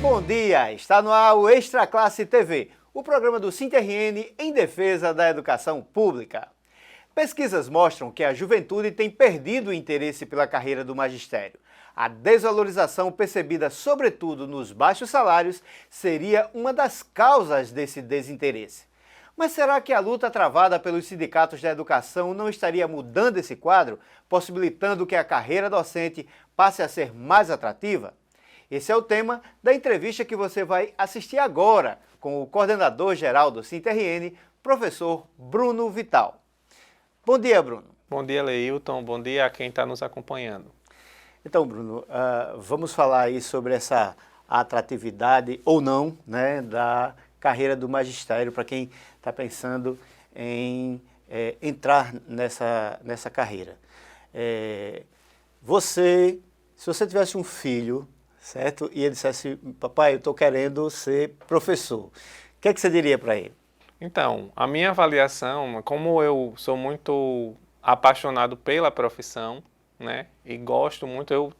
Bom dia, está no ar o Extra Classe TV, o programa do SINTRN em defesa da educação pública. Pesquisas mostram que a juventude tem perdido o interesse pela carreira do magistério. A desvalorização percebida sobretudo nos baixos salários seria uma das causas desse desinteresse. Mas será que a luta travada pelos sindicatos da educação não estaria mudando esse quadro, possibilitando que a carreira docente passe a ser mais atrativa? Esse é o tema da entrevista que você vai assistir agora com o coordenador-geral do SINTRN, professor Bruno Vital. Bom dia, Bruno. Bom dia, Leilton. Bom dia a quem está nos acompanhando. Então, Bruno, vamos falar aí sobre essa atratividade ou não, né, da carreira do magistério para quem está pensando em entrar nessa carreira. Se você tivesse um filho, certo? E ele dissesse, papai, eu estou querendo ser professor. O que é que você diria para ele? Então, a minha avaliação, como eu sou muito apaixonado pela profissão, né, e gosto muito, eu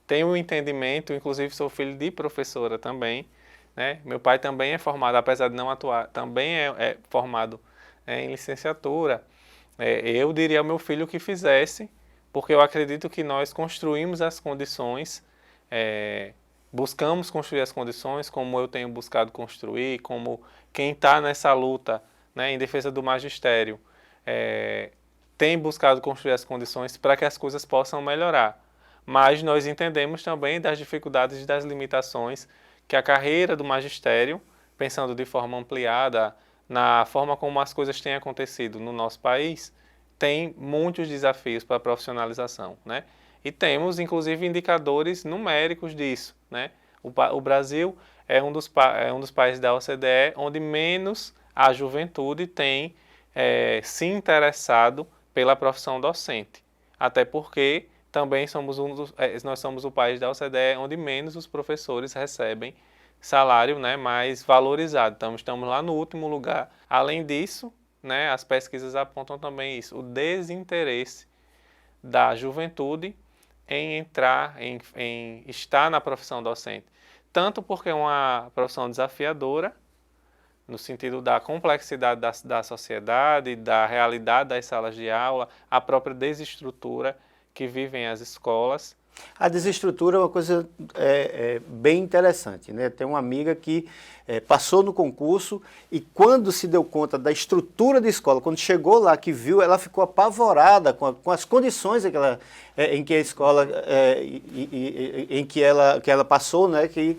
tenho um entendimento, inclusive sou filho de professora também, né, meu pai também é formado, apesar de não atuar, também é formado em licenciatura. Eu diria ao meu filho que fizesse, porque eu acredito que nós construímos as condições, buscamos construir as condições, como eu tenho buscado construir, como quem está nessa luta, né, em defesa do magistério, tem buscado construir as condições para que as coisas possam melhorar. Mas nós entendemos também das dificuldades e das limitações que a carreira do magistério, pensando de forma ampliada na forma como as coisas têm acontecido no nosso país, tem muitos desafios para a profissionalização, né? E temos, inclusive, indicadores numéricos disso, né? O Brasil é um dos países da OCDE onde menos a juventude tem se interessado pela profissão docente. Até porque também nós somos o país da OCDE onde menos os professores recebem salário, né, mais valorizado. Então, estamos lá no último lugar. Além disso, né, as pesquisas apontam também isso, o desinteresse da juventude em entrar, em estar na profissão docente. Tanto porque é uma profissão desafiadora, no sentido da complexidade da sociedade, da realidade das salas de aula, a própria desestrutura que vivem as escolas. A desestrutura é uma coisa bem interessante, né? Tem uma amiga que passou no concurso e quando se deu conta da estrutura da escola, quando chegou lá, que viu, ela ficou apavorada com as condições em que a escola, em que ela passou, né? Que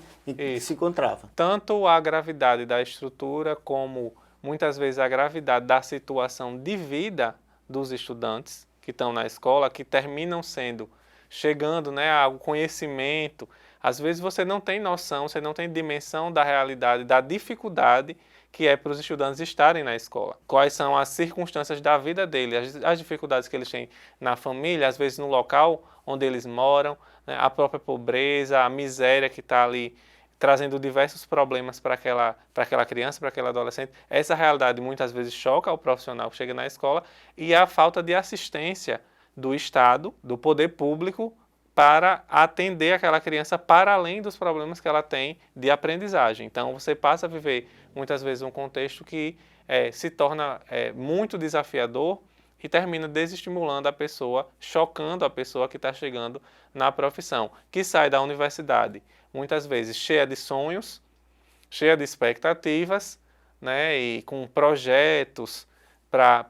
se encontrava. Tanto a gravidade da estrutura como muitas vezes a gravidade da situação de vida dos estudantes que estão na escola, que terminam chegando, né, ao conhecimento. Às vezes você não tem noção, você não tem dimensão da realidade, da dificuldade que é para os estudantes estarem na escola. Quais são as circunstâncias da vida deles, as dificuldades que eles têm na família, às vezes no local onde eles moram, né, a própria pobreza, a miséria que está ali trazendo diversos problemas para aquela criança, para aquele adolescente. Essa realidade muitas vezes choca o profissional que chega na escola e a falta de assistência do Estado, do poder público, para atender aquela criança para além dos problemas que ela tem de aprendizagem. Então, você passa a viver muitas vezes um contexto que se torna muito desafiador e termina desestimulando a pessoa, chocando a pessoa que está chegando na profissão, que sai da universidade muitas vezes cheia de sonhos, cheia de expectativas, né, e com projetos para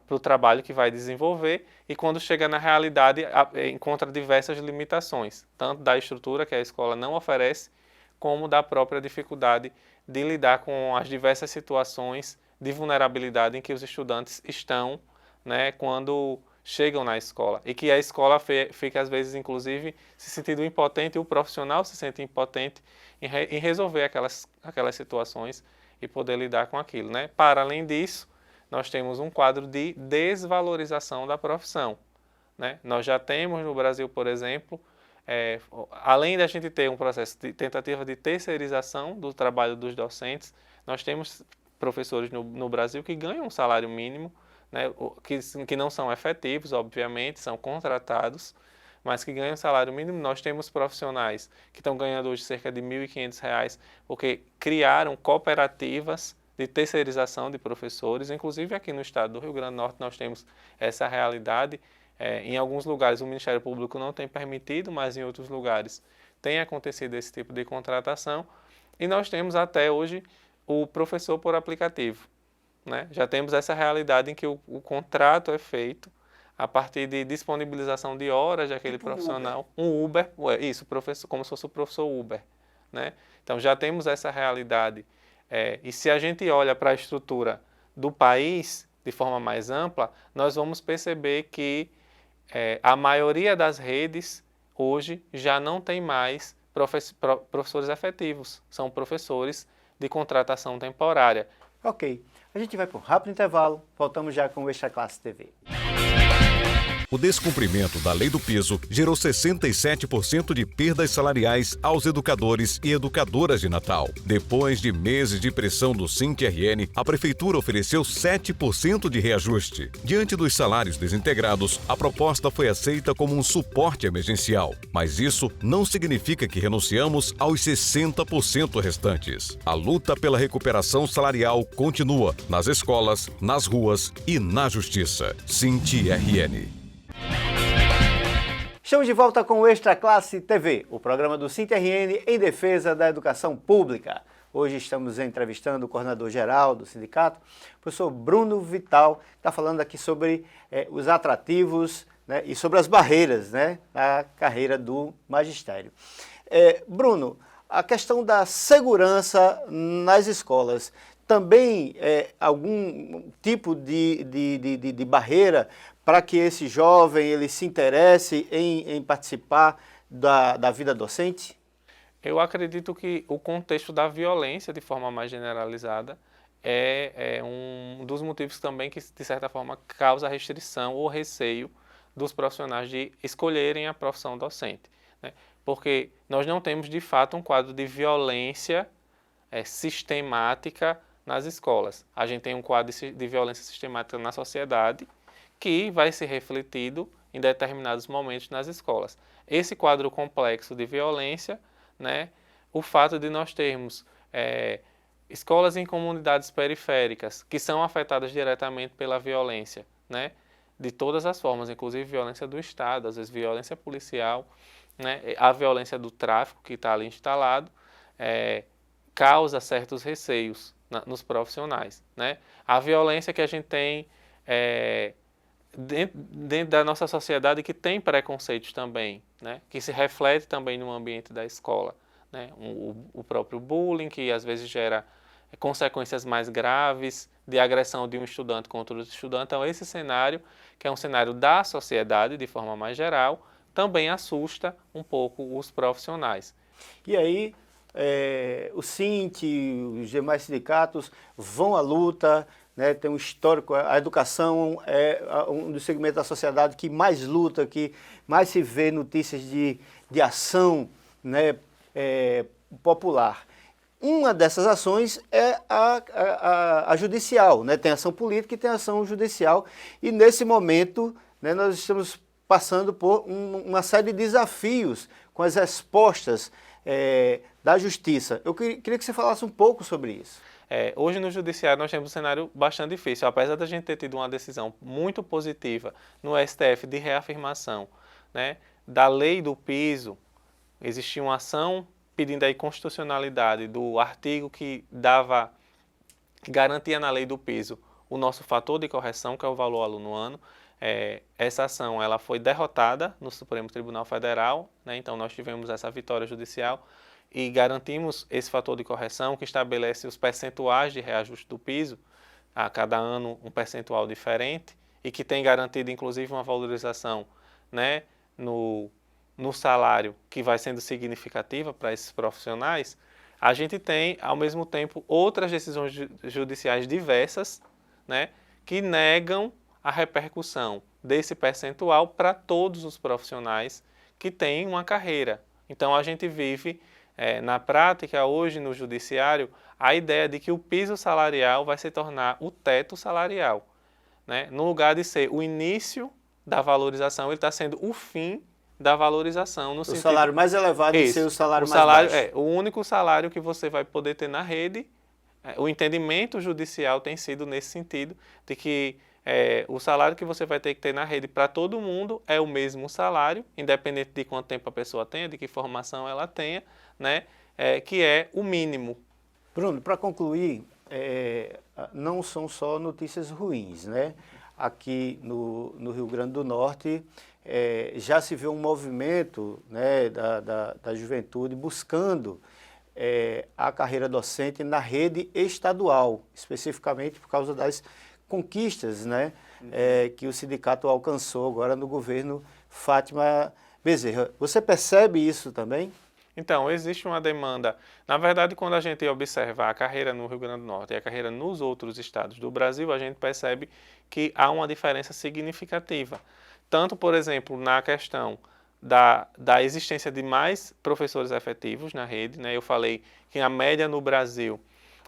o trabalho que vai desenvolver, e quando chega na realidade encontra diversas limitações, tanto da estrutura que a escola não oferece, como da própria dificuldade de lidar com as diversas situações de vulnerabilidade em que os estudantes estão, né, quando chegam na escola, e que a escola fica às vezes inclusive se sentindo impotente, e o profissional se sente impotente em resolver aquelas situações e poder lidar com aquilo, né? Para além disso, nós temos um quadro de desvalorização da profissão, né? Nós já temos no Brasil, por exemplo, além da gente ter um processo de tentativa de terceirização do trabalho dos docentes, nós temos professores no Brasil que ganham um salário mínimo, né, que não são efetivos, obviamente, são contratados, mas que ganham salário mínimo. Nós temos profissionais que estão ganhando hoje cerca de R$ 1.500, porque criaram cooperativas de terceirização de professores. Inclusive aqui no estado do Rio Grande do Norte nós temos essa realidade. Em alguns lugares o Ministério Público não tem permitido, mas em outros lugares tem acontecido esse tipo de contratação. E nós temos até hoje o professor por aplicativo, né? Já temos essa realidade em que o contrato é feito a partir de disponibilização de horas daquele profissional, um Uber, isso, professor, como se fosse o professor Uber, né? Então já temos essa realidade. E se a gente olha para a estrutura do país de forma mais ampla, nós vamos perceber que a maioria das redes hoje já não tem mais professores efetivos, são professores de contratação temporária. Ok, a gente vai para um rápido intervalo, voltamos já com o Extra Classe TV. O descumprimento da lei do piso gerou 67% de perdas salariais aos educadores e educadoras de Natal. Depois de meses de pressão do SINT-RN, a Prefeitura ofereceu 7% de reajuste. Diante dos salários desintegrados, a proposta foi aceita como um suporte emergencial. Mas isso não significa que renunciamos aos 60% restantes. A luta pela recuperação salarial continua nas escolas, nas ruas e na Justiça. SINT-RN. Estamos de volta com o Extra Classe TV, o programa do SINT-RN em defesa da educação pública. Hoje estamos entrevistando o coordenador-geral do sindicato, o professor Bruno Vital, que está falando aqui sobre os atrativos, né, e sobre as barreiras, né, na carreira do magistério. Bruno, a questão da segurança nas escolas também é algum tipo de barreira para que esse jovem ele se interesse em participar da vida docente? Eu acredito que o contexto da violência, de forma mais generalizada, é um dos motivos também que, de certa forma, causa restrição ou receio dos profissionais de escolherem a profissão docente, né? Porque nós não temos, de fato, um quadro de violência sistemática nas escolas. A gente tem um quadro de violência sistemática na sociedade, que vai ser refletido em determinados momentos nas escolas. Esse quadro complexo de violência, né, o fato de nós termos escolas em comunidades periféricas que são afetadas diretamente pela violência, né, de todas as formas, inclusive violência do Estado, às vezes violência policial, né, a violência do tráfico que está ali instalado, causa certos receios nos profissionais, né? A violência que a gente tem dentro da nossa sociedade que tem preconceitos também, né? Que se reflete também no ambiente da escola, né? O próprio bullying, que às vezes gera consequências mais graves de agressão de um estudante contra outro estudante. Então esse cenário, que é um cenário da sociedade de forma mais geral, também assusta um pouco os profissionais. E aí o SINT, os demais sindicatos vão à luta, né, tem um histórico, a educação é um dos segmentos da sociedade que mais luta, que mais se vê notícias de ação, né, popular. Uma dessas ações é a judicial, né, tem ação política e tem ação judicial, e nesse momento, né, nós estamos passando por uma série de desafios com as respostas da justiça. Eu queria que você falasse um pouco sobre isso. Hoje no judiciário nós temos um cenário bastante difícil, apesar da gente ter tido uma decisão muito positiva no STF de reafirmação, né, da lei do piso. Existia uma ação pedindo a inconstitucionalidade do artigo que garantia na lei do piso o nosso fator de correção, que é o valor aluno ano. Essa ação ela foi derrotada no Supremo Tribunal Federal, né? Então nós tivemos essa vitória judicial e garantimos esse fator de correção que estabelece os percentuais de reajuste do piso, a cada ano um percentual diferente, e que tem garantido inclusive uma valorização, né, no salário que vai sendo significativa para esses profissionais. A gente tem, ao mesmo tempo, outras decisões judiciais diversas, né, que negam a repercussão desse percentual para todos os profissionais que têm uma carreira. Então a gente vive na prática hoje no judiciário a ideia de que o piso salarial vai se tornar o teto salarial, né? No lugar de ser o início da valorização, ele está sendo o fim da valorização. No O sentido, salário mais elevado e ser o salário mais baixo. O único salário que você vai poder ter na rede. O entendimento judicial tem sido nesse sentido, de que o salário que você vai ter que ter na rede para todo mundo é o mesmo salário, independente de quanto tempo a pessoa tenha, de que formação ela tenha, né? Que é o mínimo. Bruno, para concluir, não são só notícias ruins, né? Aqui no Rio Grande do Norte já se vê um movimento, né, da juventude buscando a carreira docente na rede estadual, especificamente por causa das conquistas, né, que o sindicato alcançou agora no governo Fátima Bezerra. Você percebe isso também? Então, existe uma demanda. Na verdade, quando a gente observa a carreira no Rio Grande do Norte e a carreira nos outros estados do Brasil, a gente percebe que há uma diferença significativa. Tanto, por exemplo, na questão da existência de mais professores efetivos na rede, né? Eu falei que a média no Brasil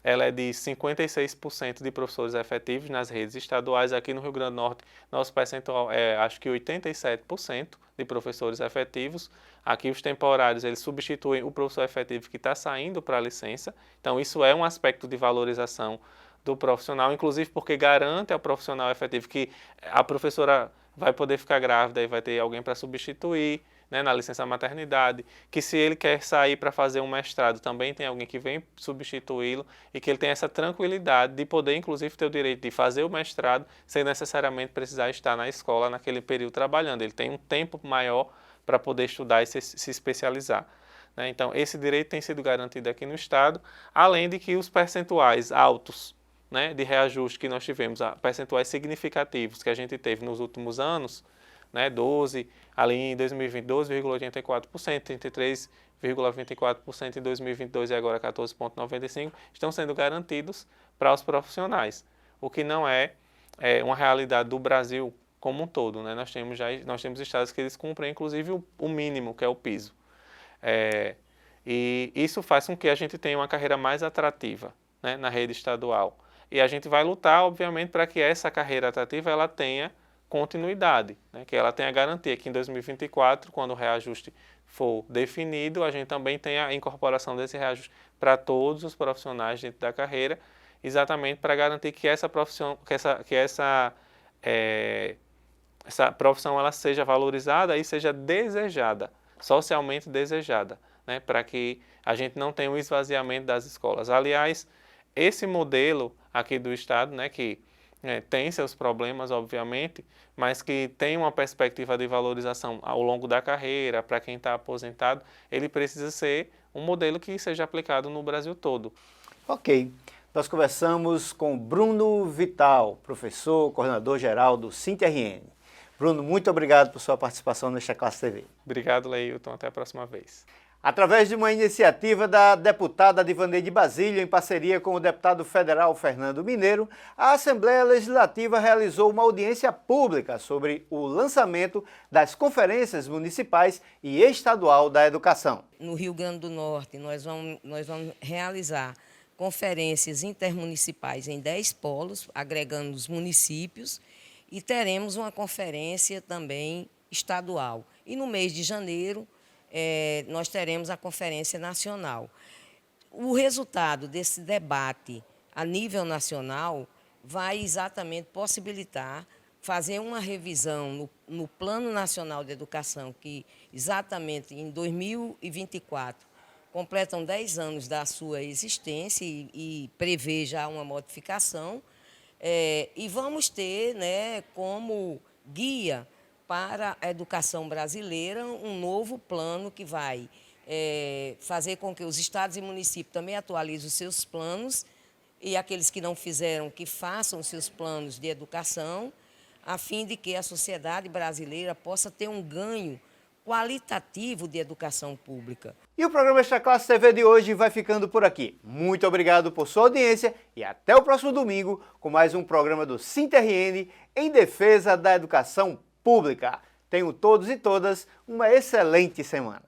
ela é de 56% de professores efetivos nas redes estaduais. Aqui no Rio Grande do Norte, nosso percentual é, acho que 87% de professores efetivos. Aqui os temporários, eles substituem o professor efetivo que está saindo para a licença. Então, isso é um aspecto de valorização do profissional, inclusive porque garante ao profissional efetivo que a professora vai poder ficar grávida e vai ter alguém para substituir, né, na licença maternidade, que se ele quer sair para fazer um mestrado, também tem alguém que vem substituí-lo e que ele tem essa tranquilidade de poder, inclusive, ter o direito de fazer o mestrado sem necessariamente precisar estar na escola naquele período trabalhando. Ele tem um tempo maior para poder estudar e se especializar, né? Então, esse direito tem sido garantido aqui no Estado, além de que os percentuais altos, né, de reajuste que nós tivemos, percentuais significativos que a gente teve nos últimos anos, né, 12, ali em 2020, 12,84%, 33,24% em 2022 e agora 14,95%, estão sendo garantidos para os profissionais, o que não é uma realidade do Brasil como um todo, né? Nós temos estados que eles cumprem, inclusive, o mínimo, que é o piso. E isso faz com que a gente tenha uma carreira mais atrativa, né, na rede estadual. E a gente vai lutar, obviamente, para que essa carreira atrativa ela tenha continuidade, né? Que ela tenha garantia que em 2024, quando o reajuste for definido, a gente também tenha a incorporação desse reajuste para todos os profissionais dentro da carreira, exatamente para garantir que essa profissão, essa profissão ela seja valorizada e seja desejada, socialmente desejada, né? Para que a gente não tenha um esvaziamento das escolas. Aliás, esse modelo aqui do Estado, né, que tem seus problemas, obviamente, mas que tem uma perspectiva de valorização ao longo da carreira, para quem está aposentado, ele precisa ser um modelo que seja aplicado no Brasil todo. Ok. Nós conversamos com Bruno Vital, professor, coordenador geral do SINT-RN. Bruno, muito obrigado por sua participação nesta Classe TV. Obrigado, Leilton. Até a próxima vez. Através de uma iniciativa da deputada Divaneide Basílio, em parceria com o deputado federal Fernando Mineiro, a Assembleia Legislativa realizou uma audiência pública sobre o lançamento das conferências municipais e estadual da educação. No Rio Grande do Norte, nós vamos realizar conferências intermunicipais em 10 polos, agregando os municípios, e teremos uma conferência também estadual. E no mês de janeiro, nós teremos a Conferência Nacional. O resultado desse debate a nível nacional vai exatamente possibilitar fazer uma revisão no Plano Nacional de Educação, que exatamente em 2024 completam 10 anos da sua existência e prevê já uma modificação. E vamos ter, né, como guia para a educação brasileira um novo plano que vai fazer com que os estados e municípios também atualizem os seus planos e aqueles que não fizeram, que façam os seus planos de educação, a fim de que a sociedade brasileira possa ter um ganho qualitativo de educação pública. E o programa Extra Classe TV de hoje vai ficando por aqui. Muito obrigado por sua audiência e até o próximo domingo com mais um programa do SINT-RN em defesa da educação pública. Tenham todos e todas uma excelente semana.